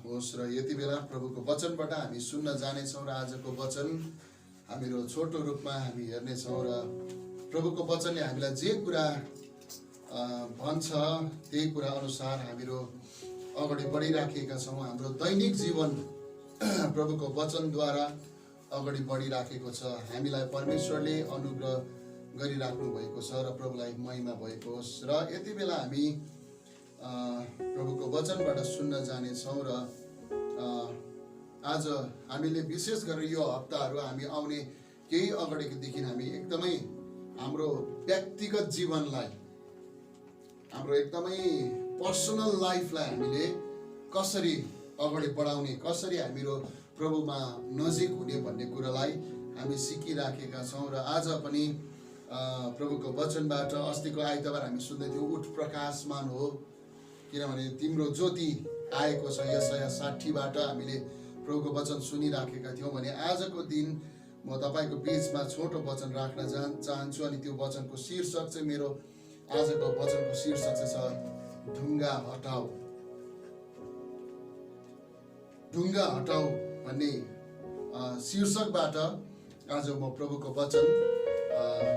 होस् र यति बेला प्रभुको वचनबाट हामी सुन्न जानेछौँ र आजको वचन हामीहरू छोटो रूपमा हामी हेर्नेछौँ र प्रभुको वचनले हामीलाई जे कुरा भन्छ त्यही कुरा अनुसार हामीहरू अगाडि बढिराखेका छौँ। हाम्रो दैनिक जीवन प्रभुको वचनद्वारा अगाडि बढिराखेको छ। हामीलाई परमेश्वरले अनुग्रह गरिराख्नु भएको छ र प्रभुलाई महिमा भएको होस्। र यति बेला हामी प्रभुको वचनबाट सुन्न जानेछौँ र आज हामीले विशेष गरेर यो हप्ताहरू हामी आउने केही अगाडिदेखि हामी एकदमै हाम्रो व्यक्तिगत जीवनलाई, हाम्रो एकदमै पर्सनल लाइफलाई हामीले कसरी अगाडि बढाउने, कसरी हामीहरू प्रभुमा नजिक हुने भन्ने कुरालाई हामी सिकिराखेका छौँ। र आज पनि प्रभुको वचनबाट अस्तिको आइतबार हामी सुन्दै थियौँ, उठ प्रकाशमान हो किनभने तिम्रो ज्योति आएको छ। यशाया 60बाट हामीले प्रभुको वचन सुनिराखेका थियौँ भने आजको दिन म तपाईँको बीचमा छोटो वचन राख्न चाहन्छु अनि त्यो वचनको शीर्षक चाहिँ मेरो आजको वचनको शीर्षक चाहिँ छ ढुङ्गा हटाऊ। ढुङ्गा हटाऊ भन्ने शीर्षकबाट आज म प्रभुको वचन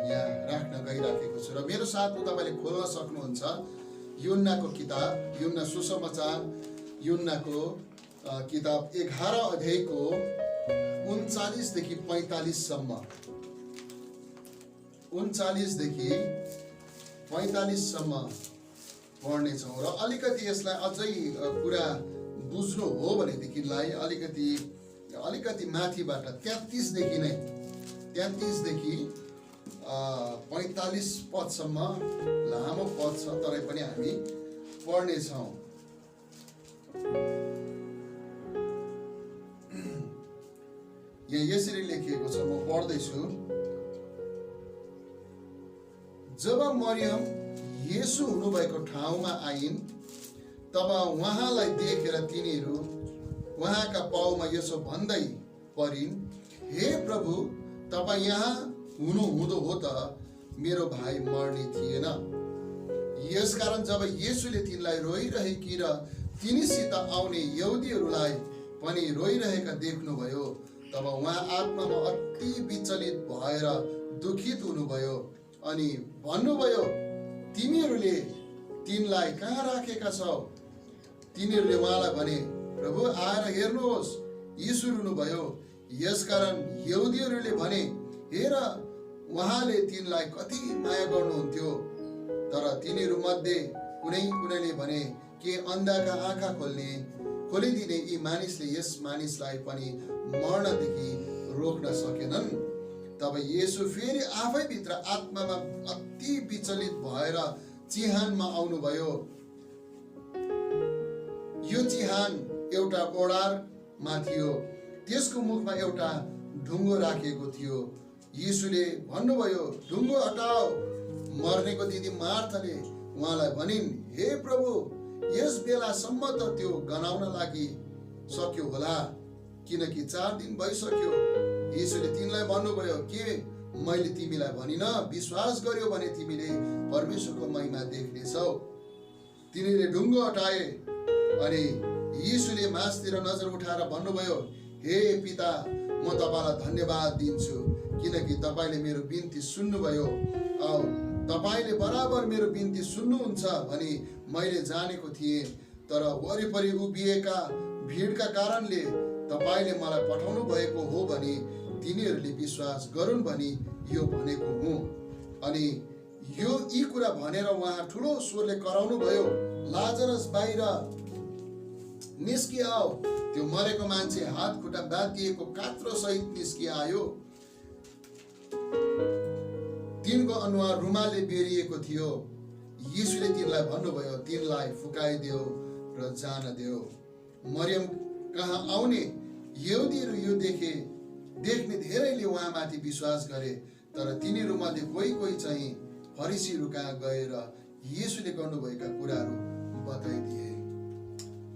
यहाँ राख्न गइराखेको छु। र मेरो साथमा तपाईँले खोल्न सक्नुहुन्छ यूहन्नाको किताब, यूहन्ना सुसमाचार यूहन्नाको किताब 11 अध्यायको 39 देखि 45 सम्म, 39 देखि 45 सम्म पढ्नेछौँ। र अलिकति यसलाई अझै कुरा बुझ्नु हो भनेदेखिलाई अलिकति माथिबाट 33 देखि नै 33 देखि 45 पदसम्म लामो पद छ, तरै पनि हामी पढ्नेछौँ। यहाँ यसरी लेखिएको छ, म पढ्दैछु। जब मरियम येशू हुनुभएको ठाउँमा आइन् तब उहाँलाई देखेर तिनीहरू उहाँका पाउमा यसो भन्दै परिन्, हे प्रभु, तपाईँ यहाँ हुनुहुँदो हो त मेरो भाइ मर्ने थिएन। यसकारण जब येशूले तिनलाई रोइरहेकी र तिनीसित आउने यहुदीहरूलाई पनि रोइरहेका देख्नुभयो तब उहाँ आत्मामा अति विचलित भएर दुखित हुनुभयो अनि भन्नुभयो, तिमीहरूले तिनलाई कहाँ राखेका छौ? तिनीहरूले उहाँलाई भने, प्रभु आएर हेर्नुहोस्। यीशु रुनुभयो। यसकारण यहुदीहरूले भने, हेर उहाँले तिनलाई कति माया गर्नुहुन्थ्यो। तर तिनीहरू मध्ये कुनैले भने, के अन्धाका आँखा खोलिदिने यी मानिसले यस मानिसलाई पनि मर्नदेखि रोक्न सकेनन्? तब येशू फेरि आफैभित्र आत्मामा अति विचलित भएर चिहानमा आउनुभयो। यो चिहान एउटा ओडारमा थियो, त्यसको मुखमा एउटा ढुङ्गो राखिएको थियो। यीशुले भन्नुभयो, ढुङ्गो हटाओ। मर्नेको दिदी मार्थाले उहाँलाई भनिन्, हे प्रभु, यस बेलासम्म त त्यो गनाउन लागि सक्यो होला, किनकि 4 दिन भइसक्यो। यीशुले तिनलाई भन्नुभयो, के मैले तिमीलाई भनिन? विश्वास गर्यो भने तिमीले परमेश्वरको महिमा देख्नेछौ। तिनीले ढुङ्गो हटाए अनि यीशुले मासतिर नजर उठाएर भन्नुभयो, हे पिता, म तपाईलाई धन्यवाद दिन्छु किनकि तपाईले मेरो बिन्ती सुन्नुभयो। तपाईले बराबर मेरो बिन्ती सुन्नुहुन्छ भनी मैले जानेको थिएँ, तर वरिपरि उभिएका भिडका कारणले तपाईले मलाई पठाउनु भएको हो भनी तिनीहरूले विश्वास गरून् भनी यो भनेको हुँ। अनि यी कुरा भनेर उहाँ ठुलो स्वरले कराउनु भयो, लाजरस बाहिर निस्किआओ। त्यो मरेको मान्छे हात खुट्टा बाँधिएको कात्रो सहित निस्किआयो। तिनको अनुहार रुमालले बेरिएको थियो। यीशुले तिनलाई भन्नुभयो, तिनलाई फुकाइदेऊ र जान देऊ। मरियम कहाँ आउने यहुदीहरू यो देख्ने धेरैले उहाँमाथि विश्वास गरे, तर तिनीहरू मध्ये कोही चाहिँ फरिसीहरू कहाँ गएर यीशुले गर्नुभएका कुराहरू बताइदिए।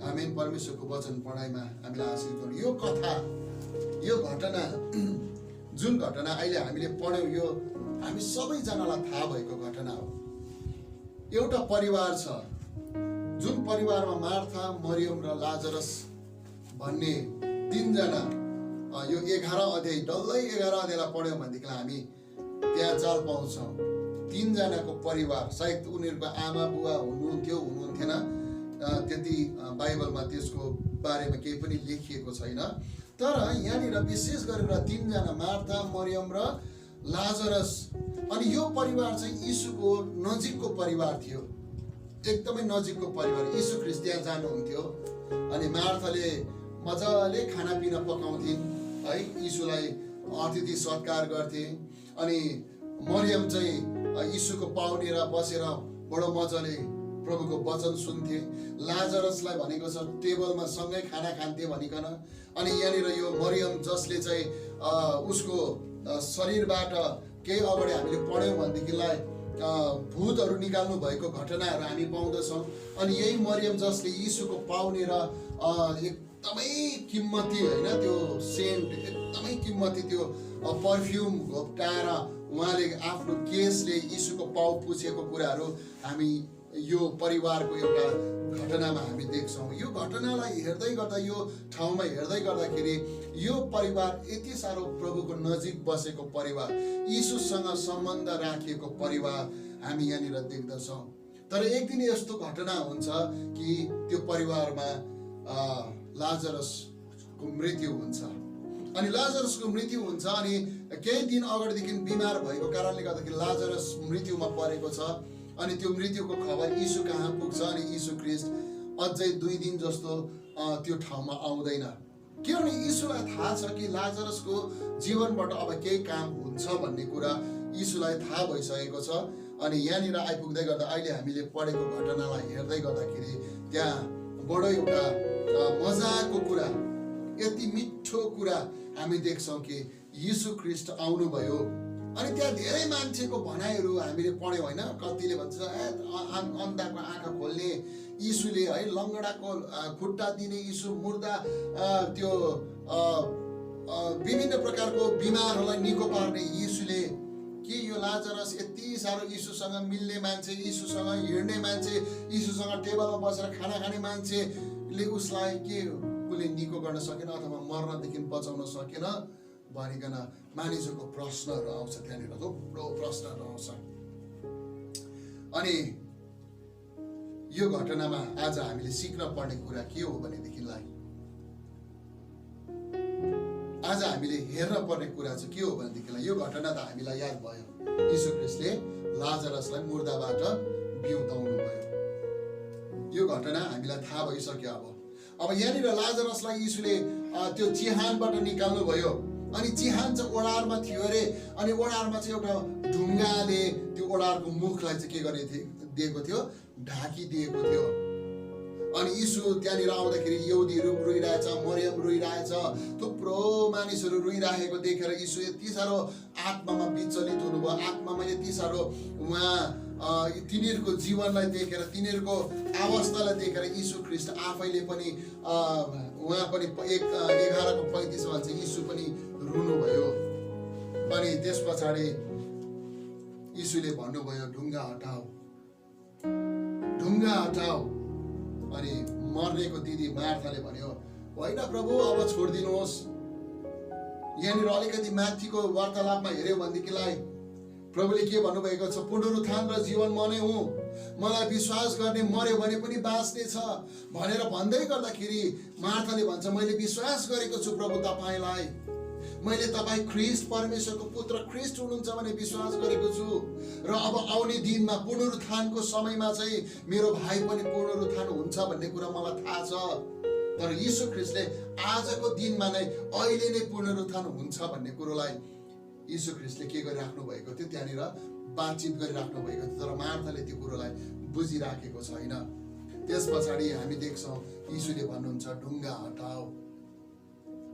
आमेन। परमेश्वरको वचन पढाइमा हामीलाई आशीष गर्नु। यो कथा, यो घटना, जुन घटना अहिले हामीले पढ्यौँ, यो हामी सबैजनालाई थाहा भएको घटना हो। एउटा परिवार छ, जुन परिवारमा मार्था, मरियम र लाजरस भन्ने तीनजना यो 11 अध्याय डल्लै 11 अध्यायलाई पढ्यौँ भनेदेखिलाई हामी त्यहाँ चाल पाउँछौँ। तीनजनाको परिवार, सायद उनीहरूको आमा बुवा हुनुहुन्थ्यो हुनुहुन्थेन, त्यति बाइबलमा त्यसको बारेमा केही पनि लेखिएको छैन। तर यहाँनिर विशेष गरेर तीनजना, मार्था, मरियम र लाजरस। अनि यो परिवार चाहिँ यीशुको नजिकको परिवार थियो, एकदमै नजिकको परिवार। यीशु ख्रीष्ट त्यहाँ जानुहुन्थ्यो अनि मार्थाले मजाले खानापिना पकाउँथिन् है, यीशुलाई अतिथि सत्कार गर्थे। अनि मरियम चाहिँ यीशुको पाउनेर बसेर बडो मजाले प्रभुको वचन सुन्थे। लाजरसलाई भनेको छ टेबलमा सँगै खाना खान्थे भनिकन। अनि यहाँनिर यो मरियम जसले चाहिँ उसको शरीरबाट केही अगाडि हामीले पढ्यौँ भनेदेखिलाई भूतहरू निकाल्नु भएको घटनाहरू हामी पाउँदछौँ। अनि यही मरियम जसले यीशुको पाउने र एकदमै किम्मती होइन त्यो सेन्ट, एकदमै किम्मती त्यो पर्फ्युम घोप्टाएर उहाँले आफ्नो केसले यीशुको पाउ पुछेको कुराहरू हामी यो परिवारको एउटा घटनामा हामी देख्छौँ। यो घटनालाई हेर्दै गर्दा, यो ठाउँमा हेर्दै गर्दाखेरि यो परिवार यति साह्रो प्रभुको नजिक बसेको परिवार, यीशुसँग सम्बन्ध राखिएको परिवार हामी यहाँनिर देख्दछौँ। तर एक दिन यस्तो घटना हुन्छ कि त्यो परिवारमा लाजरसको मृत्यु हुन्छ। अनि लाजरसको मृत्यु हुन्छ अनि केही दिन अगाडिदेखि बिमार भएको कारणले गर्दाखेरि लाजरस मृत्युमा परेको छ। अनि त्यो मृत्युको खबर यीशु कहाँ पुग्छ अनि यीशु ख्रीष्ट अझै 2 दिन जस्तो त्यो ठाउँमा आउँदैन, किनभने यीशुलाई थाहा छ कि लाजरसको जीवनबाट अब केही काम हुन्छ भन्ने कुरा यीशुलाई थाहा भइसकेको छ। अनि यहाँनिर आइपुग्दै गर्दा अहिले हामीले पढेको घटनालाई हेर्दै गर्दाखेरि त्यहाँ बडो एउटा मजाको कुरा, यति मिठो कुरा हामी देख्छौँ कि यीशु ख्रीष्ट आउनुभयो। अनि त्यहाँ धेरै मान्छेको भनाइहरू हामीले पढ्यौँ होइन। कतिले भन्छ अन्धाको आँखा खोल्ने यीशुले है, लङ्गडाको खुट्टा दिने यीशु, मुर्दा त्यो विभिन्न प्रकारको बिमारहरूलाई निको पार्ने यीशुले। कि यो लाजरस यति साह्रो यीशुसँग मिल्ने मान्छे, यीशुसँग हिँड्ने मान्छे, यीशुसँग टेबलमा बसेर खाना खाने मान्छेले उसलाई के उसले निको गर्न सकेन अथवा मर्नदेखि बचाउन सकेन भनिकन मानिसहरूको प्रश्नहरू आउँछ। त्यहाँनिर थुप्रो प्रश्नहरू आउँछ। अनि यो घटनामा आज हामीले सिक्न पर्ने कुरा के हो भनेदेखिलाई, आज हामीले हेर्न पर्ने कुरा चाहिँ के हो भनेदेखिलाई, यो घटना त हामीलाई याद भयो, यीशु ख्रीष्टले लाजरसलाई मुर्दाबाट बिउताउनु भयो। यो घटना हामीलाई थाहा भइसक्यो। अब यहाँनिर लाजरसलाई यीशुले त्यो चिहानबाट निकाल्नु भयो। अनि चिहान चाहिँ ओडारमा थियो अरे। अनि ओडारमा चाहिँ एउटा ढुङ्गाले त्यो ओडारको मुखलाई चाहिँ के दिएको थियो, ढाकिदिएको थियो। अनि यीशु त्यहाँनिर आउँदाखेरि यहुदीहरू रोइरहेछ, मरियम रोइरहेछ, थुप्रो मानिसहरू रोइरहेको देखेर यीशु यति साह्रो आत्मामा विचलित हुनुभयो। आत्मामा यति साह्रो उहाँ तिनीहरूको जीवनलाई देखेर, तिनीहरूको अवस्थालाई देखेर यीशु ख्रीष्ट आफैले पनि उहाँ पनि 11:35 भन्छ यीशु पनि रुनुभयो। अनि त्यस पछाडि यीशुले भन्नुभयो, ढुङ्गा हटाऊ, ढुङ्गा हटाऊ। अनि मर्नेको दिदी मार्थाले भन्यो, होइन प्रभु अब छोडिदिनुहोस्। यहाँनिर अलिकति माथिको वार्तालापमा हेऱ्यो भनेदेखिलाई प्रभुले के भन्नुभएको छ, पुनरुत्थान र जीवन म नै हुँ, मलाई विश्वास गर्ने मर्यो भने पनि बाँच्ने छ भनेर भन्दै गर्दाखेरि मार्थाले भन्छ, मैले विश्वास गरेको छु प्रभु तपाईँलाई, मैले तपाईँ ख्रीष्ट परमेश्वरको पुत्र ख्रीष्ट हुनुहुन्छ भने विश्वास गरेको छु। र अब आउने दिनमा पुनरुत्थानको समयमा चाहिँ मेरो भाइ पनि पुनरुत्थान हुन्छ भन्ने कुरा मलाई थाहा छ। तर यीशु ख्रीष्टले आजको दिनमा नै, अहिले नै पुनरुत्थान हुन्छ भन्ने कुरोलाई यीशु ख्रीष्टले के गरिराख्नु भएको थियो, त्यहाँनिर बातचित गरिराख्नु भएको थियो। तर मार्थाले त्यो कुरोलाई बुझिराखेको छैन। त्यस पछाडि हामी देख्छौँ यीशुले भन्नुहुन्छ, ढुङ्गा हटाऊ,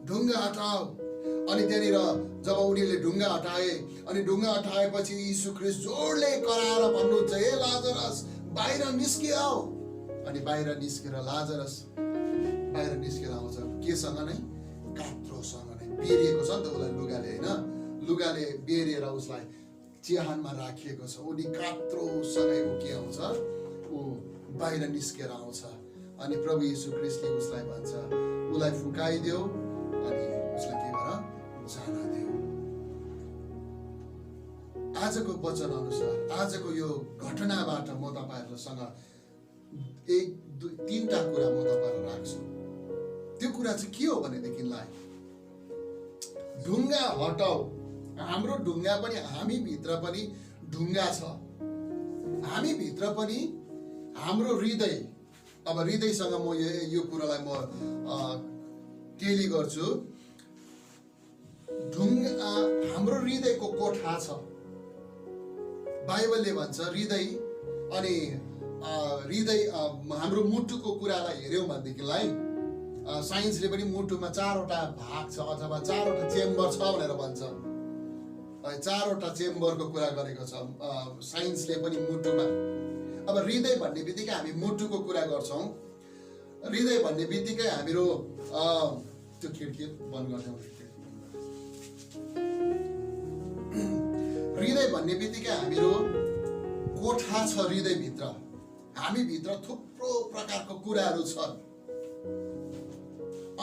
ढुङ्गा हटाऊ। अनि त्यहाँनिर जब उनीहरूले ढुङ्गा हटाए, अनि ढुङ्गा हटाएपछि यीशु ख्रीष्ट जोडले कराएर भन्नुहुन्छ, हे लाजरस बाहिर निस्किआऊ। अनि बाहिर निस्केर लाजरस बाहिर निस्केर आउँछ, केसँग नै, कात्रोसँग नै, बेरिएको छ नि त उसलाई लुगाले, होइन, लुगाले बेरेर उसलाई चिहानमा राखिएको छ। उनी कात्रोसँगै ऊ के आउँछ, ऊ बाहिर निस्केर आउँछ। अनि प्रभु यीशु ख्रीष्टले उसलाई भन्छ, उसलाई फुकाइदेऊ अनि उसलाई के गर जान देऊ। आजको वचन अनुसार आजको यो घटनाबाट म तपाईहरुसँग एक दुई तीनटा कुरा म तपाईहरुलाई राख्छु। त्यो कुरा चाहिँ के हो भनेदेखिलाई ढुङ्गा हटाऊ। हाम्रो ढुङ्गा पनि हामी भित्र पनि ढुङ्गा छ। हामी भित्र पनि हाम्रो हृदय, अब हृदयसँग म यो कुरालाई म टेली गर्छु। ढुङ्गा हाम्रो हृदयको कोठा छ। बाइबलले भन्छ हृदय अनि हृदय हाम्रो मुटुको कुरालाई हेर्यौं भनेदेखिलाई साइन्सले पनि मुटुमा 4वटा भाग छ अथवा 4वटा चेम्बर छ भनेर भन्छ। 4वटा चेम्बरको कुरा गरेको छ साइन्सले पनि मुटुमा। अब हृदय भन्ने बित्तिकै हामी मुटुको कुरा गर्छौं। हृदय भन्ने बित्तिकै हाम्रो त्यो खिड्की बन्द गर्छौं। हृदय भन्ने बित्तिकै हाम्रो कोठा छ। हृदय भित्र हामी भित्र थुप्रो प्रकारको कुराहरू छन्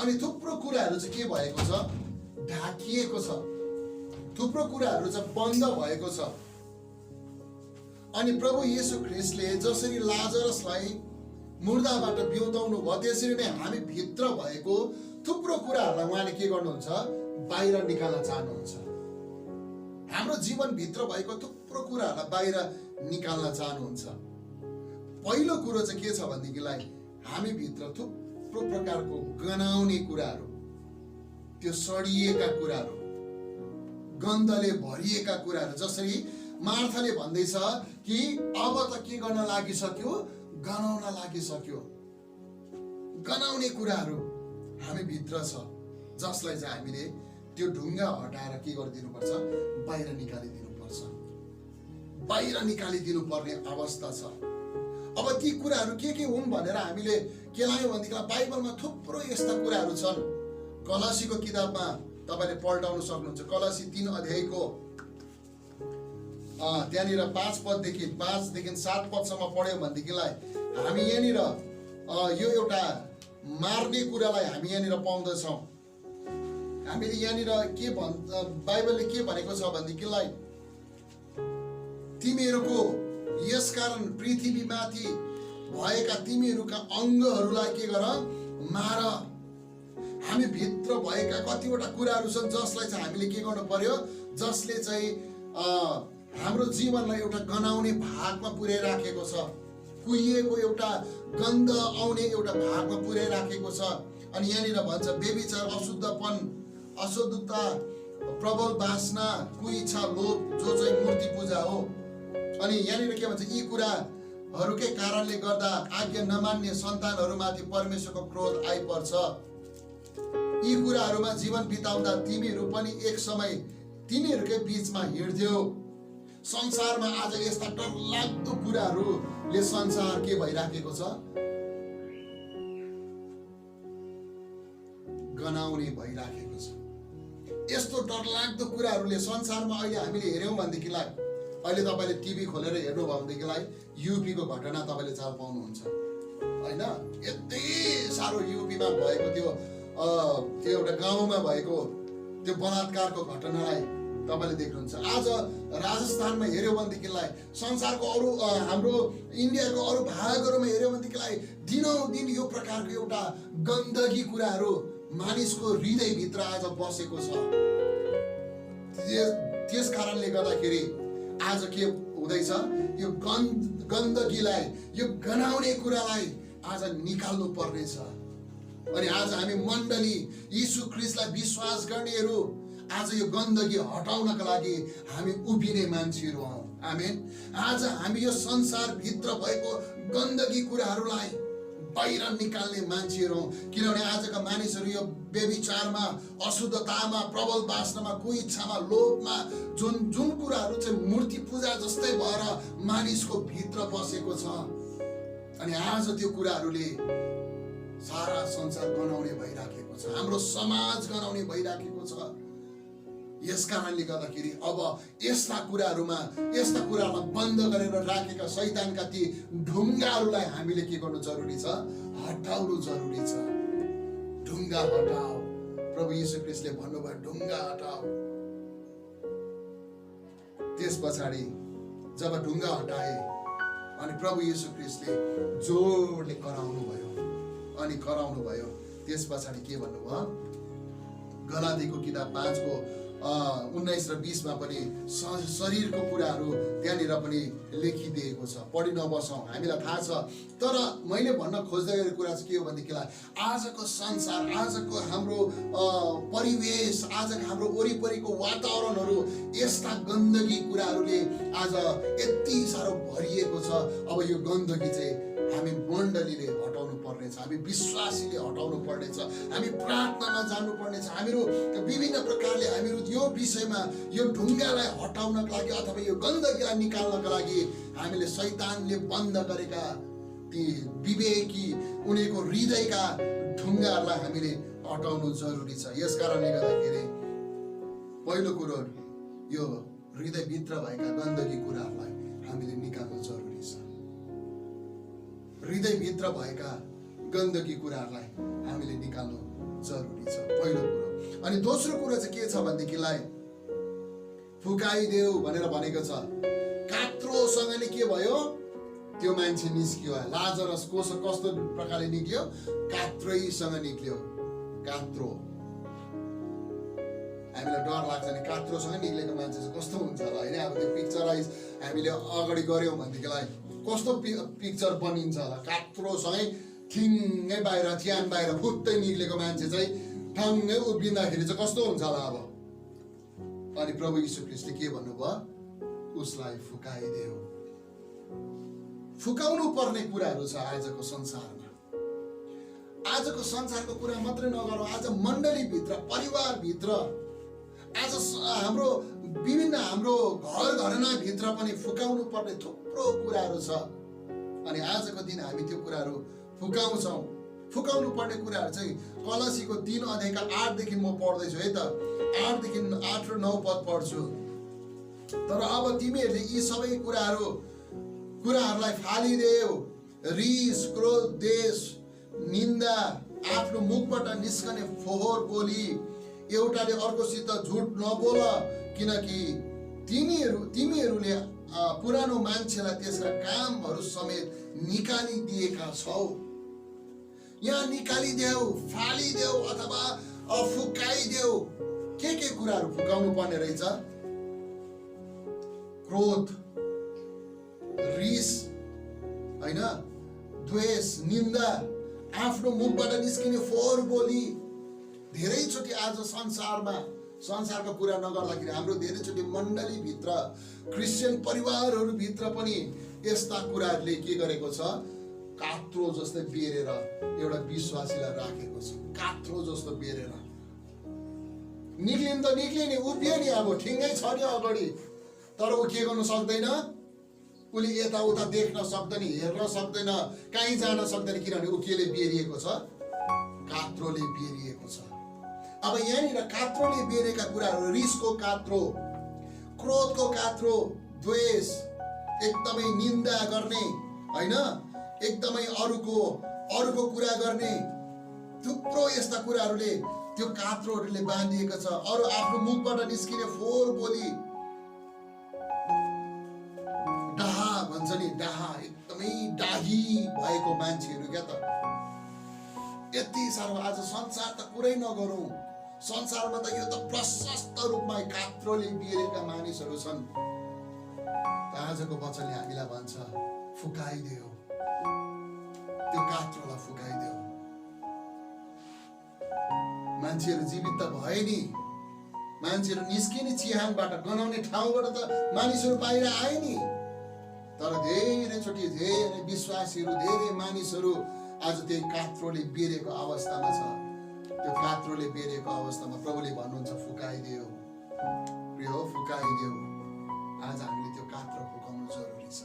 अनि थुप्रो कुराहरू चाहिँ के भएको छ ढाकिएको छ। थुप्रो कुराहरू चाहिँ बन्द भएको छ। अनि प्रभु येशू ख्रीष्टले जसरी लाजरसलाई मुर्दाबाट बिउताउनु भयो त्यसरी नै हामी भित्र भएको थुप्रो कुराहरूलाई उहाँले के गर्नुहुन्छ बाहिर निकाल्न चाहनुहुन्छ। हाम्रो जीवन भित्र भएको थुप्रो कुराहरूलाई बाहिर निकाल्न चाहनुहुन्छ। पहिलो कुरो चाहिँ के छ भनेदेखिलाई हामी भित्र थुप्रो प्रकारको गनाउने कुराहरू, त्यो सडिएका कुराहरू, गन्धले भरिएका कुराहरू। जसरी मार्थाले भन्दैछ कि अब त के गर्न लागिसक्यो गनाउन लागिसक्यो। गनाउने कुराहरू हामी भित्र छ जसलाई चाहिँ हामीले त्यो ढुङ्गा हटाएर के गरिदिनु पर्छ बाहिर निकालिदिनु पर्छ। बाहिर निकालिदिनु पर्ने अवस्था छ। अब ती कुराहरू के हुन् भनेर हामीले केलायौं भनेदेखि बाइबलमा थुप्रो यस्ता कुराहरू छन्। कलसीको किताबमा तपाईले पल्टाउन सक्नुहुन्छ। कलसी 3 अध्यायको त्यहाँनिर 5 पददेखि 7 पदसम्म पढ्यौं भनेदेखिलाई हामी यहाँनिर यो एउटा मार्ने कुरालाई हामी यहाँनिर पाउँदछौं। हामीले यहाँनिर के बाइबलले के भनेको छ भनेदेखिलाई तिमीहरूको यसकारण पृथ्वीमाथि भएका तिमीहरूका अङ्गहरूलाई के गर मार। हामी भित्र भएका कतिवटा कुराहरू छन् जसलाई चाहिँ हामीले के गर्नु पर्यो, जसले चाहिँ हाम्रो जीवनलाई एउटा गनाउने भागमा पुर्याइराखेको छ। कुहिएको एउटा गन्ध आउने एउटा भागमा पुर्याइराखेको छ। अनि यहाँनिर भन्छ व्यभिचार, अशुद्धपन, अशुद्धता, प्रबल वासना, कुइच्छा, लोभ जो चाहिँ मूर्ति पूजा हो। अनि यहाँनिर के भन्छ यी कुराहरूकै कारणले गर्दा आज्ञा नमान्ने सन्तानहरूमाथि परमेश्वरको क्रोध आइपर्छ। यी कुराहरूमा जीवन बिताउँदा तिमीहरू पनि एक समय तिनीहरूकै बीचमा हिँड्थ्यौ। संसारमा आज यस्ता डरलाग्दो कुराहरूले संसार के भइराखेको छ गनाउने भइराखेको छ। यस्तो डरलाग्दो कुराहरूले संसारमा अहिले हामीले हेर्यौं भनेदेखिलाई अहिले तपाईले टिभी खोलेर हेर्नुभयो भनेदेखिलाई युपीको घटना तपाईले चाल पाउनुहुन्छ हैन। यति सारो युपीमा भएको त्यो एउटा गाउँमा भएको त्यो बलात्कारको घटनालाई तपाईले देख्नुहुन्छ। आज राजस्थानमा हेर्यो भनेदेखिलाई संसारको अरु हाम्रो इन्डियाको अरु भागहरुमा हेर्यो भनेदेखिलाई दिनौदिन यो प्रकारको एउटा गन्दगी कुराहरू मानिसको हृदय भित्र आज बसेको छ। त्यस कारणले गर्दाखेरि आज के हुँदैछ, यो गन्दगीलाई, यो गनाउने कुरालाई आज निकाल्नु पर्ने छ। अनि आज हामी मण्डली यीशु ख्रीष्टलाई विश्वास गर्नेहरू आज यो गन्दगी हटाउनका लागि हामी उभिने मान्छेहरू हौं। आमेन। आज हामी यो संसार भित्र भएको गन्दगी कुराहरूलाई बाहिर निकाल्ने मान्छेहरू हौं। किनभने आजका मानिसहरू यो व्यभिचारमा, अशुद्धतामा, प्रबल वासनामा, कुइच्छामा, लोभमा जुन कुराहरू चाहिँ मूर्ति पूजा जस्तै भएर मानिसको भित्र बसेको छ। अनि आज त्यो कुराहरूले सारा संसार गनाउने भइराखेको छ। हाम्रो समाज गनाउने भइराखेको छ। यस कारणले गर्दाखेरि अब यस्ता कुरालाई बन्द गरेर राखेका शैतानका ती ढुङ्गाहरूलाई हामीले के गर्नु जरुरी छ, हटाउनु जरुरी छ। ढुङ्गा हटाओ। प्रभु यीशु ख्रीष्टले भन्नुभयो ढुङ्गा हटाओ। त्यस पछाडि जब ढुङ्गा हटाए अनि प्रभु यीशु ख्रीष्टले जोडले कराउनु भयो। त्यस पछाडि के भन्नुभयो? गलातीको किताब 5:19 र 20 मा पनि शरीरको कुराहरू त्यहाँनिर पनि लेखिदिएको छ। पढि नबसौँ, हामीलाई थाहा छ। तर मैले भन्न खोज्दै गरेको कुरा चाहिँ के हो भनेदेखिलाई आजको संसार, आजको हाम्रो परिवेश, आजको हाम्रो वरिपरिको वातावरणहरू यस्ता गन्दगी कुराहरूले आज यति साह्रो भरिएको छ। अब यो गन्दगी चाहिँ हामी मण्डलीले हटाउनु पर्नेछ, हामी विश्वासीले हटाउनु पर्नेछ, हामी प्रार्थनामा जानु पर्नेछ। हामीहरू विभिन्न प्रकारले हामीहरू यो विषयमा यो ढुङ्गालाई हटाउनका लागि अथवा यो गन्दगीलाई निकाल्नका लागि हामीले शैतानले बन्द गरेका ती विवेकी उनीहरूको हृदयका ढुङ्गाहरूलाई हामीले हटाउनु जरुरी छ। यस कारणले गर्दाखेरि पहिलो कुरो यो हृदयभित्र भएका गन्दगी कुराहरूलाई हामीले निकाल्नु जरुरी छ। हृदयभित्र भएका गन्दगी कुराहरूलाई हामीले निकाल्नु जरुरी छ, पहिलो कुरो। अनि दोस्रो कुरो चाहिँ के छ भनेदेखिलाई फुकाइदेऊ भनेर भनेको छ। कात्रोसँगले के भयो? त्यो मान्छे निस्कियो। लाजरस कस्तो प्रकारले निक्ल्यो? कात्रोसँग निक्ल्यो। कात्रो, हामीलाई डर लाग्छ नि कात्रोसँग निक्लेको मान्छे चाहिँ कस्तो हुन्छ होला होइन? अब त्यो पिक्चराइज हामीले अगाडि गऱ्यौँ भनेदेखिलाई कस्तो पिक्चर बनिन्छ होला? कात्रोसँगै ठिङ्गै बाहिर च्यान बाहिर फुत्तै निक्लेको मान्छे चाहिँ ठ्याङ्गै उभिँदाखेरि चाहिँ कस्तो हुन्छ होला अब? अनि प्रभु यीशु ख्रीष्टले के भन्नुभयो? उसलाई फुकाइदेऊ। फुकाउनु पर्ने कुराहरू छ आजको संसारमा। आजको संसारको कुरा मात्रै नगरौँ, आज मण्डलीभित्र, परिवारभित्र, आज हाम्रो विभिन्न हाम्रो घर घरनाभित्र पनि फुकाउनु पर्ने थुप्रो कुराहरू छ। अनि आजको दिन हामी त्यो कुराहरू फुकाउँछौँ। फुकाउनु पर्ने कुराहरू चाहिँ कलसीको 3 अध्यायका 8 देखि म पढ्दैछु है त। 8 र 9 पद पढ्छु। तर अब तिमीहरूले यी सबै कुराहरूलाई फालिदेऊ। रिस, क्रोध, द्वेष, निन्दा, आफ्नो मुखबाट निस्कने फोहोर बोली, एउटाले अर्कोसित झुट नबोल, किनकि तिमीहरूले पुरानो मान्छेलाई त्यसका कामहरू समेत निकालिदिएका छौ। यहाँ निकालिदेऊ, फालिदेऊ अथवा फुकाइदेऊ। के कुराहरू फुकाउनु पर्ने रहेछ? क्रोध, रिस, होइन, द्वेष, निन्दा, आफ्नो मुखबाट निस्किने फोहोर बोली। धेरैचोटि आज संसारको कुरा नगर्दाखेरि हाम्रो धेरैचोटि मण्डलीभित्र, क्रिस्चियन परिवारहरूभित्र पनि यस्ता कुराहरूले के गरेको छ? कात्रो जस्तै बेरेर एउटा विश्वासीलाई राखेको छ। कात्रो जस्तो बेरेर निक्लिनु त निक्लियो नि, उभियो नि, अब ठिङ्गै छ नि अगाडि, तर ऊ के गर्नु सक्दैन? उसले यताउता देख्न सक्दैन, हेर्न सक्दैन, कहीँ जान सक्दैन, किनभने ऊ केले बेरिएको छ? कात्रोले बेरिएको छ। अब यहाँनिर कात्रोले बेरेका कुराहरू, रिसको कात्रो, क्रोधको कात्रो, द्वेष, एकदमै निन्दा गर्ने, होइन, एकदमै अरूको कुरा गर्ने, थुप्रो यस्ता कुराहरूले त्यो कात्रोहरूले बाँधिएको छ। अरू आफ्नो मुखबाट निस्किने फोहोर बोली, डाहा भन्छ नि, डाहा, एकदमै डाही भएको मान्छेहरू क्या त। यति साह्रो आज संसार त कुरै नगरौँ, संसारमा त यो त प्रशस्त रूपमा कात्रोले बिरेका मानिसहरू छन्। आजको वचनले हामीलाई भन्छ फुकाइदेऊ, त्यो कात्रोलाई फुकाइदेऊ। मान्छेहरू जीवित त भए नि, मान्छेहरू निस्किने चिहानबाट, गनाउने ठाउँबाट त मानिसहरू बाहिर आए नि। तर धेरैचोटि धेरै विश्वासीहरू, धेरै मानिसहरू आज त्यही कात्रोले बेरेको अवस्थामा छ। त्यो कात्रोले बेरेको अवस्थामा प्रभुले भन्नुहुन्छ फुकाइदेऊ, प्रिय हो, फुकाइदेऊ। आज हामीले त्यो कात्रो फुकाउनु जरुरी छ।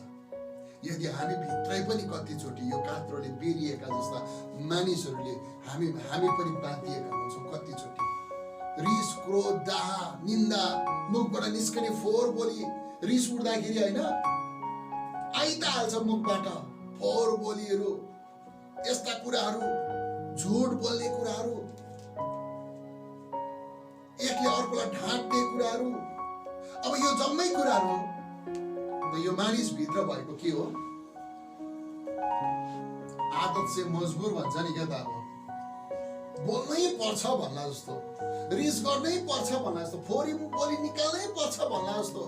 यदि हामी भित्रै पनि कतिचोटि यो कात्रोले बेरिएका जस्ता मानिसहरूले हामी पनि बाँधिएका हुन्छौँ। कतिचोटि रिस, क्रोध, डाहा, निन्दा, मुखबाट निस्कने फोहोर बोली, रिस उठ्दाखेरि होइन आइ त हाल्छ मुखबाट फोहोर बोलीहरू, यस्ता कुराहरू, झुट बोल्ने कुराहरू, कुराहरू, अब यो जम्मै कुराहरू यो मानिसभित्र भएको के हो? आदत से मजबुर भन्छ नि क्या त, अब बोल्नै पर्छ भन्ला जस्तो, रिस गर्नै पर्छ भन्ला जस्तो, फोरी बोली निकाल्नै पर्छ भन्ला जस्तो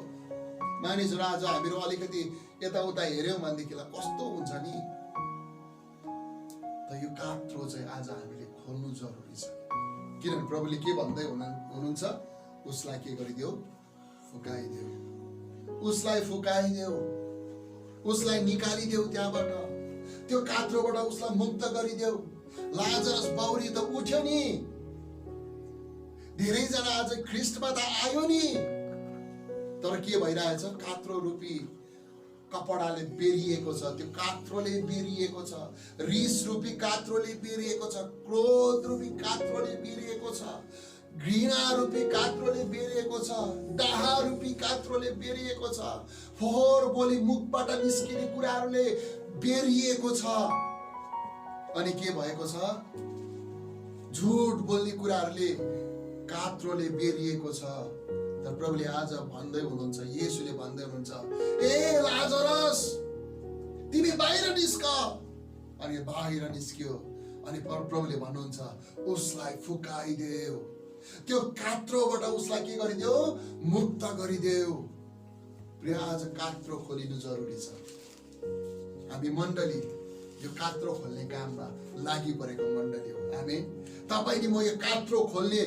मानिसहरू आज हामीहरू अलिकति यताउता हेऱ्यौँ भनेदेखिलाई कस्तो हुन्छ नि। त यो कात्रो चाहिँ आज हामीले खोल्नु जरुरी छ, किनभने प्रभुले के भन्दै हुनुहुन्छ? उसलाई के गरिदेऊ? फुकाइदेऊ, उसलाई फुकाइदेऊ, उसलाई निकालिदेऊ त्यहाँबाट, त्यो कात्रोबाट उसलाई मुक्त गरिदेऊ। लाजरस बाउरी त उठ्यो नि, धेरैजना आज ख्रिस्टमा त आयो नि, तर के भइरहेछ? कात्रो रूपी कपडाले बेरिएको छ, त्यो कात्रोले बेरिएको छ, रिस रूपी कात्रोले बेरिएको छ, क्रोध रूपी कात्रोले बेरिएको छ, घृणा रूपी कात्रोले बेरिएको छ, डाहा रूपी कात्रोले बेरिएको छ, फोहोर बोली मुखबाट निस्किने कुराहरूले बेरिएको छ। अनि के भएको छ? झुट बोल्ने कुराहरूले कात्रोले बेरिएको छ। तर प्रभुले आज भन्दै हुनुहुन्छ, येशूले भन्दै हुनुहुन्छ, ए लाजरस तिमी बाहिर निस्क। अनि बाहिर निस्क्यो। अनि प्रभुले भन्नुहुन्छ, उसलाई फुकाइदेऊ, त्यो कात्रोबाट उसलाई के गरिदेऊ? मुक्त गरिदेऊ। प्रिय, आज कात्रो खोलिनु जरुरी छ। हामी मण्डली यो कात्रो खोल्ने काममा लागि परेको मण्डली हो। हामी तपाईले म यो कात्रो खोल्ने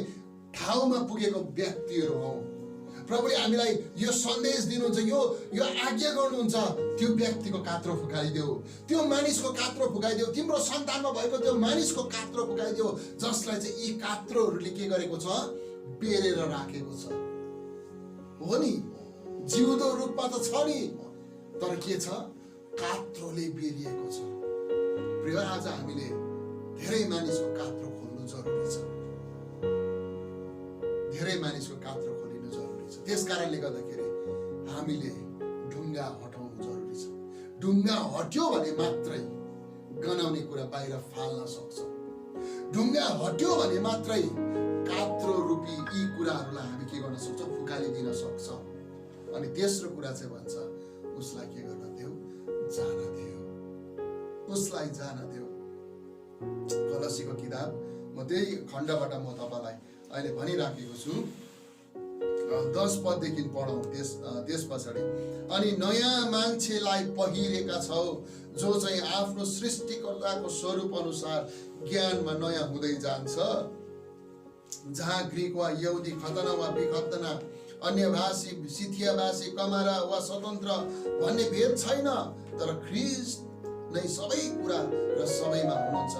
ठाउँमा पुगेको व्यक्तिहरू हौ। प्रभुले हामीलाई यो सन्देश दिनुहुन्छ, यो आज्ञा गर्नुहुन्छ, त्यो व्यक्तिको कात्रो फुकाइदेऊ, त्यो मानिसको कात्रो फुकाइदेऊ, तिम्रो सन्तानमा भएको त्यो मानिसको कात्रो फुकाइदेऊ, जसलाई चाहिँ यी कात्रोहरूले के गरेको छ? बेरेर राखेको छ। हो नि, जिउँदो रूपमा त छ नि, तर के छ? कात्रोले बेरिएको छ। प्रिय, आज हामीले धेरै मानिसको कात्रो खोल्नु जरुरी छ, धेरै मानिसको कात्रो खोलिनु जरुरी छ। त्यस कारणले गर्दाखेरि हामीले ढुङ्गा हटाउनु जरुरी छ। ढुङ्गा हट्यो भने मात्रै गनाउने कुरा बाहिर फाल्न सक्छ। ढुङ्गा हट्यो भने मात्रै कात्रो रूपी यी कुराहरूलाई हामी के गर्न सक्छौँ? फुकालिदिन सक्छौँ। अनि तेस्रो कुरा चाहिँ भन्छ, उसलाई के गर्न देऊ? जान देऊ, उसलाई जान देऊ। कलसीको किताब, म त्यही खण्डबाट म तपाईलाई अहिले भनिराखेको छु। 10 पददेखि पढौँ त्यस पछाडि। अनि नयाँ मान्छेलाई पहिरेका छौ, जो चाहिँ आफ्नो सृष्टिकर्ताको स्वरूप अनुसार ज्ञानमा नयाँ हुँदै जान्छ, जहाँ ग्रीक वा यहुदी, खतना वा विखतना, अन्य भाषी, सिथियाभाषी, कमारा वा स्वतन्त्र भन्ने भेद छैन, तर ख्रीष्ट नै सबै कुरा र सबैमा हुनुहुन्छ।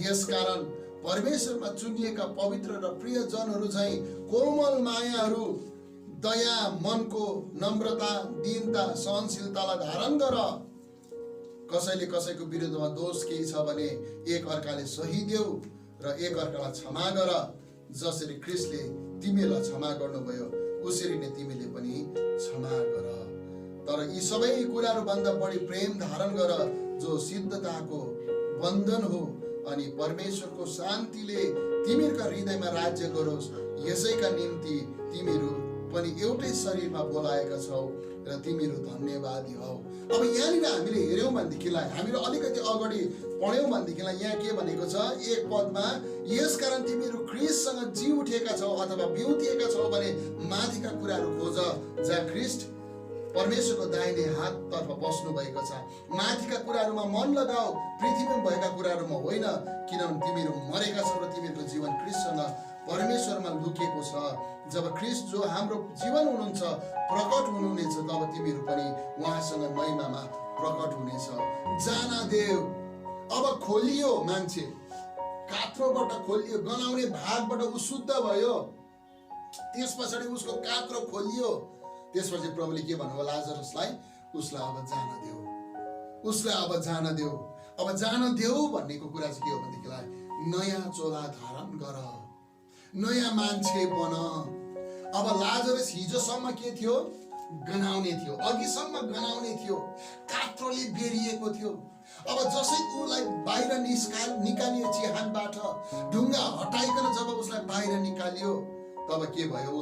यसकारण परमेश्वरमा चुनिएका पवित्र र प्रिय जनहरू चाहिँ कोमल मायाहरू, दया, मनको नम्रता, दीनता, सहनशीलतालाई धारण गर। कसैले कसैको विरुद्धमा दोष केही छ भने एक अर्काले सही देऊ र एक अर्कालाई क्षमा गर। जसरी ख्रीष्टले तिमीलाई क्षमा गर्नुभयो, उसरी नै तिमीले पनि क्षमा गर। तर यी सबै कुराहरू भन्दा बढी प्रेम धारण गर, जो सिद्धताको बन्धन हो। अनि परमेश्वरको शान्तिले तिमीहरूका हृदयमा राज्य गरोस्। यसैका निम्ति तिमीहरू पनि एउटै शरीरमा बोलाएका छौ र तिमीहरू धन्यवादी हौ। अब यहाँनिर हामीले हेऱ्यौँ भनेदेखिलाई, हामीहरू अलिकति अगाडि पढ्यौँ भनेदेखिलाई यहाँ के भनेको छ? एक पदमा, यसकारण तिमीहरू ख्रीष्टसँग जी उठेका छौ अथवा बिउतिएका छौ भने माथिका कुराहरू खोज, जहाँ ख्रीष्ट परमेश्वरको दाहिने हाततर्फ बस्नु भएको छ। माथिका कुराहरूमा मन लगाऊ, पृथ्वीमा भएका कुराहरूमा होइन, किनभने तिमीहरू मरेका छौ र तिमीहरूको जीवन ख्रीष्टसँग परमेश्वरमा लुकेको छ। जब ख्रीष्ट जो हाम्रो जीवन हुनुहुन्छ प्रकट हुनुहुनेछ, तब तिमीहरू पनि उहाँसँग महिमामा प्रकट हुनेछ। जान देऊ। अब खोलियो मान्छे, कात्रोबाट खोलियो, गनाउने भागबाट ऊ शुद्ध भयो, त्यस पछाडि उसको कात्रो खोलियो। त्यसपछि प्रभुले के भन्नुभयो लाजरसलाई? उसलाई अब जान देऊ, उसलाई अब जान देऊ। अब जान देऊ भन्नेको कुरा चाहिँ के हो भनेदेखिलाई, नयाँ चोला धारण गर, नयाँ मान्छे बन। अब लाजरस हिजोसम्म के थियो? गनाउने थियो, अघिसम्म गनाउने थियो, कात्रोले बेरिएको थियो। अब जसै उसलाई बाहिर निकालियो चिहानबाट, ढुङ्गा हटाइकन जब उसलाई बाहिर निकालियो, तब के भयो?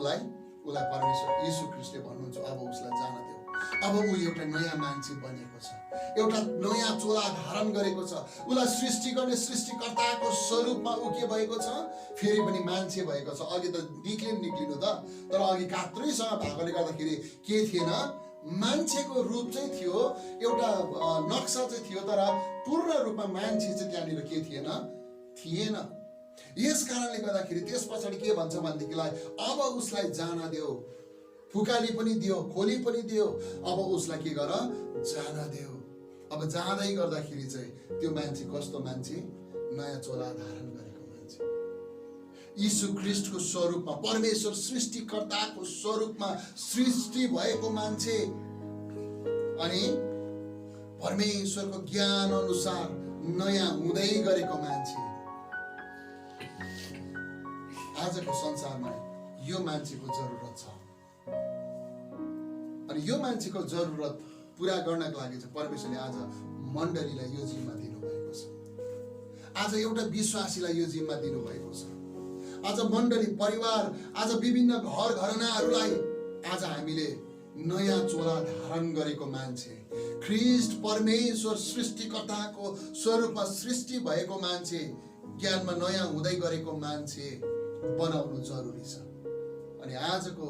उसलाई परमेश्वर यीशु ख्रीष्टले भन्नुहुन्छ अब उसलाई जान देऊ। अब ऊ एउटा नयाँ मान्छे बनेको छ, एउटा नयाँ चोला धारण गरेको छ। उसलाई सृष्टि गर्ने सृष्टिकर्ताको स्वरूपमा ऊ के भएको छ, फेरि पनि मान्छे भएको छ। अघि त निक्लिनु त, तर अघि कात्रीसँग भएकोले गर्दाखेरि के थिएन, मान्छेको रूप चाहिँ थियो, एउटा नक्सा चाहिँ थियो, तर पूर्ण रूपमा मान्छे चाहिँ त्यहाँनिर के थिएन। यस कारणले गर्दाखेरि त्यस पछाडि के भन्छ भनेदेखिलाई अब उसलाई जान देऊ, फुकाली पनि दियो, खोली पनि दियो, अब उसलाई के गर, जान देऊ। अब जाँदै गर्दाखेरि चाहिँ त्यो मान्छे कस्तो मान्छे, नयाँ चोला धारण गरेको मान्छे, यीशु ख्रीष्टको स्वरूपमा, परमेश्वर सृष्टिकर्ताको स्वरूपमा सृष्टि भएको मान्छे, अनि परमेश्वरको ज्ञान अनुसार नयाँ हुँदै गरेको मान्छे। आजको संसारमा यो मान्छेको जरुरत छ, अनि यो मान्छेको जरुरत पुरा गर्नको लागि चाहिँ परमेश्वरले आज मण्डलीलाई यो जिम्मा दिनुभएको छ, आज एउटा विश्वासीलाई यो जिम्मा दिनुभएको छ। आज मण्डली, परिवार, आज विभिन्न घर घरनाहरूलाई आज हामीले नयाँ चोला धारण गरेको मान्छे, ख्रीष्ट परमेश्वर सृष्टिकर्ताको स्वरूपमा सृष्टि भएको मान्छे, ज्ञानमा नयाँ हुँदै गरेको मान्छे बनाउनु जरुरी छ। अनि आजको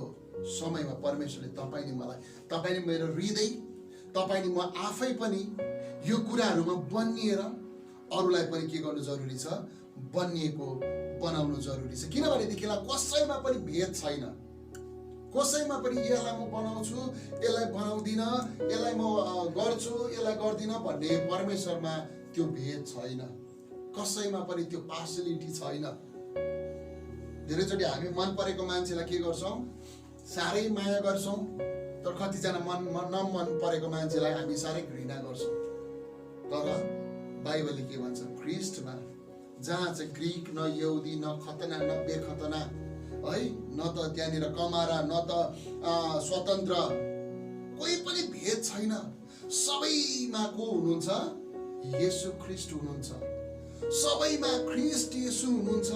समयमा परमेश्वरले तपाईले मलाई, तपाईले मेरो हृदय, तपाईले म आफै पनि यो कुराहरूमा बनिएर अरूलाई पनि के गर्नु जरुरी छ, बनिएको बनाउनु जरुरी छ। किनभनेदेखिलाई कसैमा पनि भेद छैन, कसैमा पनि यसलाई म बनाउँछु, यसलाई बनाउँदिन, यसलाई म गर्छु, यसलाई गर्दिन भन्ने परमेश्वरमा त्यो भेद छैन। कसैमा पनि त्यो पार्सलिटी छैन। धेरैचोटि हामी मन परेको मान्छेलाई के गर्छौँ, साह्रै माया गर्छौँ, तर कतिजना नमन परेको मान्छेलाई हामी साह्रै घृणा गर्छौँ। तर बाइबलले के भन्छ, ख्रीष्टमा जहाँ चाहिँ ग्रीक न यहुदी न खतना न बेखतना है, न त त्यहाँनिर कमारा न त स्वतन्त्र, कोही पनि भेद छैन। सबैमा को हुनुहुन्छ, येशू ख्रीष्ट हुनुहुन्छ। सबैमा ख्रीष्ट येशू हुनुहुन्छ।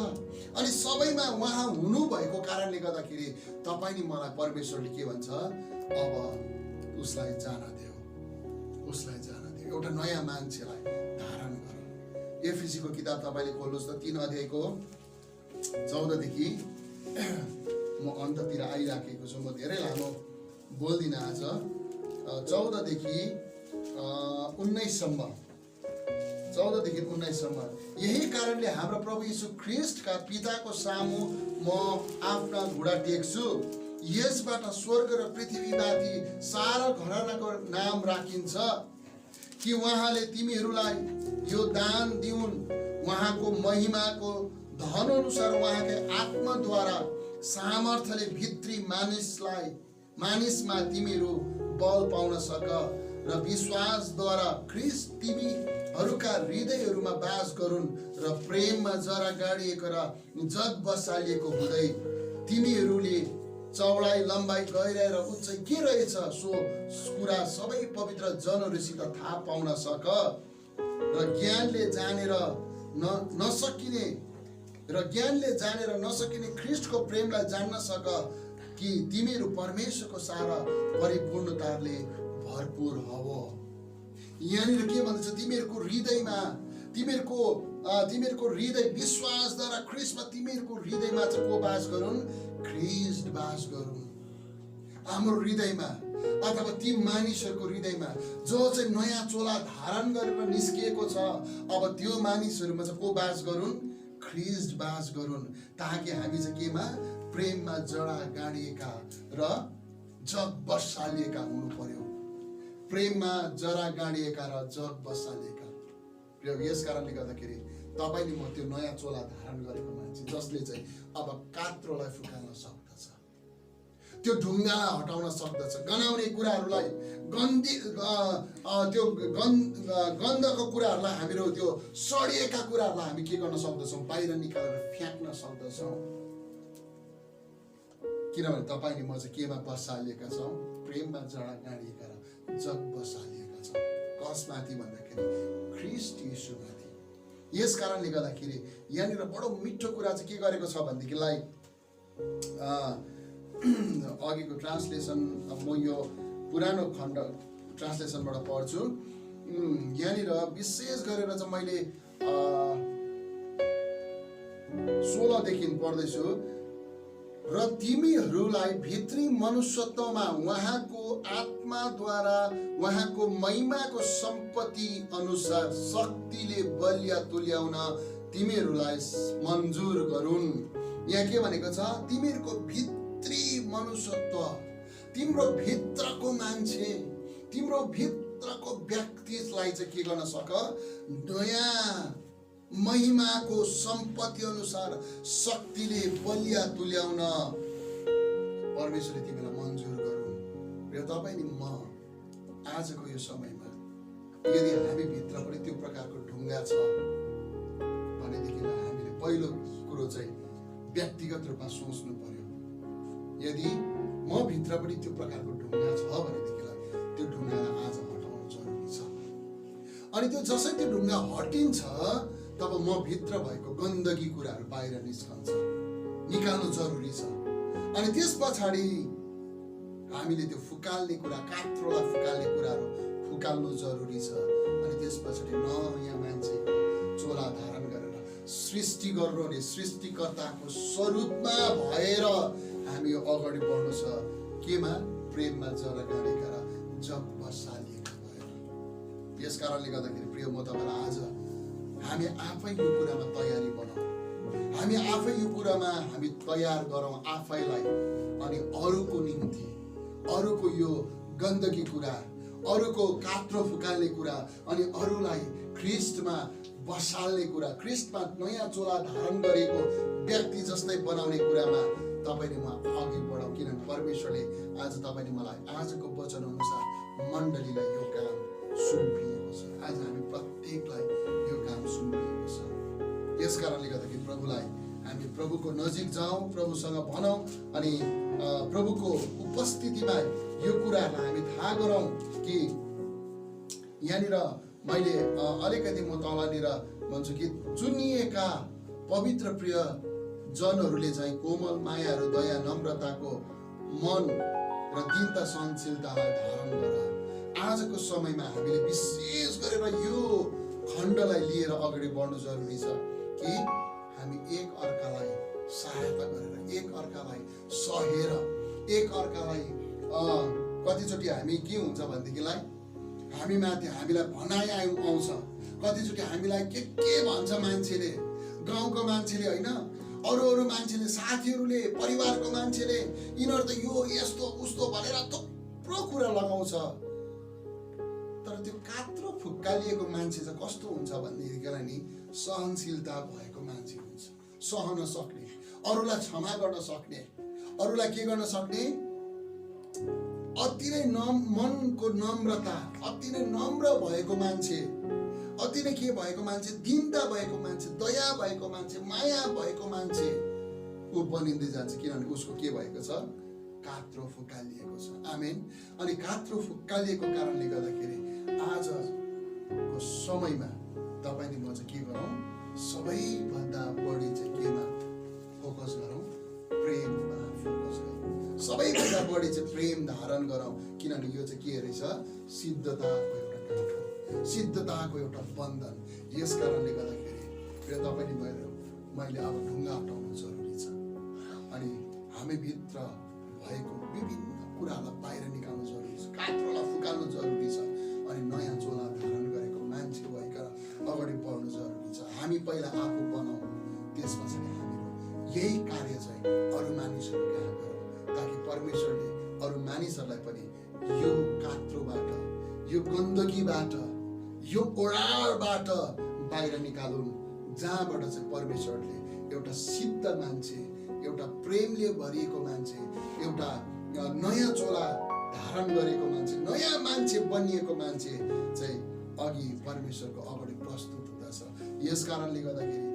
अनि सबैमा उहाँ हुनु भएको कारणले गर्दाखेरि तपाईले मलाई परमेश्वरले के भन्छ, अब उसलाई जान देऊ, उसलाई जान देऊ, एउटा नयाँ मान्छेलाई धारण गर। एफिसीको किताब तपाईले खोल्नुहोस् त, 3 अध्यायको 14 देखि म अन्ततिर आइराखेको छु। म धेरै लामो बोल्दिन आज। 14 देखि 19 सम्म, 14 देखि 19 सम्म। यही कारणले हाम्रो प्रभु यीशु ख्रीष्टका पिताको सामु म आफ्ना घुँडा टेक्छु। यसबाट स्वर्ग र पृथ्वीमाथि सारा घरानाको नाम राखिन्छ कि उहाँले तिमीहरूलाई यो दान दिउन्, उहाँको महिमाको धन अनुसार उहाँकै आत्माद्वारा सामर्थ्यले भित्री मानिसमा तिमीहरू बल पाउन सक र विश्वासद्वारा ख्रीष्ट तिमीहरूका हृदयहरूमा बास गरून् र प्रेममा जरा गाडिएको र जग बसालिएको हुँदै तिमीहरूले चौडाइ, लम्बाइ, गहिराइ र उचाइ के रहेछ सो कुरा सबै पवित्र जनहरूसित थाहा पाउन सक र ज्ञानले जानेर नसकिने ख्रीष्टको प्रेमलाई जान्न सक कि तिमीहरू परमेश्वरको सारा परिपूर्णताले भरपूर हव। यहाँनिर के भन्छ, तिमीहरूको हृदय विश्वासद्वारा ख्रीष्टमा तिमीहरूको हृदयमा चाहिँ को बास गरून्, ख्रीष्ट बास गरून्। हाम्रो हृदयमा अथवा ती मानिसहरूको हृदयमा जो चाहिँ नयाँ चोला धारण गरेर निस्किएको छ, अब त्यो मानिसहरूमा चाहिँ को बास गरून्, ख्रीष्ट बास गरून्, ताकि हामी चाहिँ केमा, प्रेममा जडा गाडिएका र जग बसालिएका हुनु पर्यो। प्रेममा जरा गाडिएका र जग बसालिएका। यस कारणले गर्दाखेरि तपाईले म त्यो नयाँ चोला धारण गरेको मान्छे जसले चाहिँ अब कात्रोलाई फुकाउन सक्दछ, त्यो ढुङ्गालाई हटाउन सक्दछ, गनाउने कुराहरूलाई, त्यो गन्धको कुराहरूलाई, हामीहरू त्यो सडिएका कुराहरूलाई हामी के गर्न सक्दछौँ, बाहिर निकालेर फ्याँक्न सक्दछौँ। किनभने तपाईले म चाहिँ केमा बसालिएका छौँ, प्रेममा जडा गाडिएका र जग बसालिएका छौँ। कसमाथि भन्दाखेरि ख्रीष्ट येशूमाथि। यस कारणले गर्दाखेरि यहाँनिर बडो मिठो कुरा चाहिँ के गरेको छ भनेदेखिलाई अघिको ट्रान्सलेसन म यो पुरानो खण्ड ट्रान्सलेसनबाट पढ्छु। यहाँनिर विशेष गरेर चाहिँ मैले 16 देखि पढ्दैछु। र तिमीहरूलाई भित्री मनुष्यत्वमा उहाँको आत्माद्वारा उहाँको महिमाको सम्पत्ति अनुसार शक्तिले बलिया तुल्याउन तिमीहरूलाई मन्जुर गरून्। यहाँ के भनेको छ? तिमीहरूको भित्री मनुष्यत्व, तिम्रो भित्रको मान्छे, तिम्रो भित्रको व्यक्तिलाई चाहिँ के गर्न सक? नयाँ महिमाको सम्पत्ति अनुसार शक्तिले बलिया तुल्याउन परमेश्वरले तिमीलाई मन्जुर गरून्। र तपाईँ नि म आजको यो समयमा यदि हामी भित्र पनि त्यो प्रकारको ढुङ्गा छ भनेदेखिलाई हामीले पहिलो कुरो चाहिँ व्यक्तिगत रूपमा सोच्नु पर्यो। यदि म भित्र पनि त्यो प्रकारको ढुङ्गा छ भनेदेखिलाई त्यो ढुङ्गालाई आज हटाउनु जरुरी छ। अनि त्यो जसै त्यो ढुङ्गा हटिन्छ तब म भित्र भएको गन्दगी कुराहरू बाहिर निकाल्नु जरुरी छ। अनि त्यस पछाडि हामीले त्यो फुकाल्ने कुरा, कात्रोलाई फुकाल्ने कुराहरू फुकाल्नु जरुरी छ। अनि त्यस पछाडि नयाँ मान्छे चोला धारण गरेर सृष्टि गर्नु र सृष्टिकर्ताको स्वरूपमा भएर हामी अगाडि बढ्नु छ। केमा? प्रेममा जरा गाडेका र जग बसालिएका भएर। यस कारणले गर्दाखेरि प्रिय म तपाईलाई आज हामी आफै यो कुरामा तयारी बनाऊ। हामी आफै यो कुरामा हामी तयार गरौँ आफैलाई। अनि अरूको निम्ति, अरूको यो गन्दगी कुरा, अरूको कात्रो फुकाल्ने कुरा, अनि अरूलाई ख्रिस्टमा बसाल्ने कुरा, ख्रिस्टमा नयाँ चोला धारण गरेको व्यक्ति जस्तै बनाउने कुरामा तपाईले म अघि बढाउँ। किनभने परमेश्वरले आज तपाईले मलाई आजको वचन अनुसार मण्डलीलाई यो काम सुम्पिएको छ। आज हामी प्रत्येकलाई यो काम सुम्पिएको छ। यस कारणले गर्दाखेरि प्रभुलाई हामी प्रभुको नजिक जाउँ, प्रभुसँग भनौँ अनि प्रभुको उपस्थितिमा यो कुराहरूलाई हामी थाहा गरौँ कि यहाँनिर मैले अलिकति म तलनिर भन्छु कि चुनिएका पवित्र प्रिय जनहरूले चाहिँ कोमल मायाहरू, दया, नम्रताको मन र दीनता सहनशीलतालाई धारण गर। आजको समयमा हामीले विशेष गरेर यो खण्डलाई लिएर अगाडि बढ्नु जरुरी छ कि हामी एक अर्कालाई सहायता गरेर, एक अर्कालाई सहेर, एक अर्कालाई कतिचोटि हामी के हुन्छ भनेदेखिलाई हामी माथि हामीलाई भनाइ आउँछ। कतिचोटि हामीलाई के भन्छ मान्छेले, गाउँको मान्छेले होइन, अरू मान्छेले, साथीहरूले, परिवारको मान्छेले, यिनीहरू त यो यस्तो उस्तो भनेर थुप्रो कुरा लगाउँछ। तर त्यो कात्रो फुक्कालिएको मान्छे चाहिँ कस्तो हुन्छ भनेदेखिलाई नि सहनशीलता भएको मान्छे हुन्छ। सहन सक्ने, अरूलाई क्षमा गर्न सक्ने, अरूलाई के गर्न सक्ने, अति नै मनको नम्रता, अति नै नम्र भएको मान्छे, अति नै के भएको मान्छे, दीनता भएको मान्छे, दया भएको मान्छे, माया भएको मान्छे ऊ बनिँदै जान्छ। किनभने उसको के भएको छ? कात्रो फुकालिएको छ। आमेन। अनि कात्रो फुकालिएको कारणले गर्दाखेरि आजको समयमा तपाईले म चाहिँ के गरौँ? सबैभन्दा बढी चाहिँ केमा फोकस गरौँ? प्रेममा फोकस गरौँ। सबैभन्दा बढी चाहिँ प्रेम धारण गरौँ। किनभने यो चाहिँ के रहेछ? सिद्धताको एउटा गाँठो, सिद्धताको एउटा बन्धन। यस कारणले गर्दाखेरि तपाईले मैले अब ढुङ्गा हटाउनु जरुरी छ। अनि हामी भित्र भएको विभिन्न कुरालाई बाहिर निकाल्नु जरुरी छ, कात्रोलाई फुकाल्नु जरुरी छ। अनि नयाँ चोला धारण गरेको मान्छे भएका अगाडि बढ्नु जरुरी छ। हामी पहिला आफू बनाऊ, त्यसपछि हामीको यही कार्य चाहिँ अरू मानिसहरू कहाँ गरौँ, ताकि परमेश्वरले अरू मानिसहरूलाई पनि यो कात्रोबाट, यो गन्दगीबाट, यो ओडारबाट बाहिर निकालुन्, जहाँबाट चाहिँ परमेश्वरले एउटा सिद्ध मान्छे, एउटा प्रेमले भरिएको मान्छे, एउटा नयाँ चोला धारण गरेको मान्छे, नयाँ मान्छे बनिएको मान्छे चाहिँ अघि परमेश्वरको अगाडि प्रस्तुत हुँदछ। यस कारणले गर्दाखेरि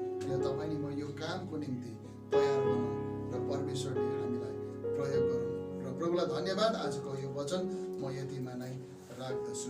तपाईले म यो कामको निम्ति तयार बनौँ र परमेश्वरले हामीलाई प्रयोग गरौँ। र प्रभुलाई धन्यवाद। आजको यो वचन म यतिमा नै राख्दछु।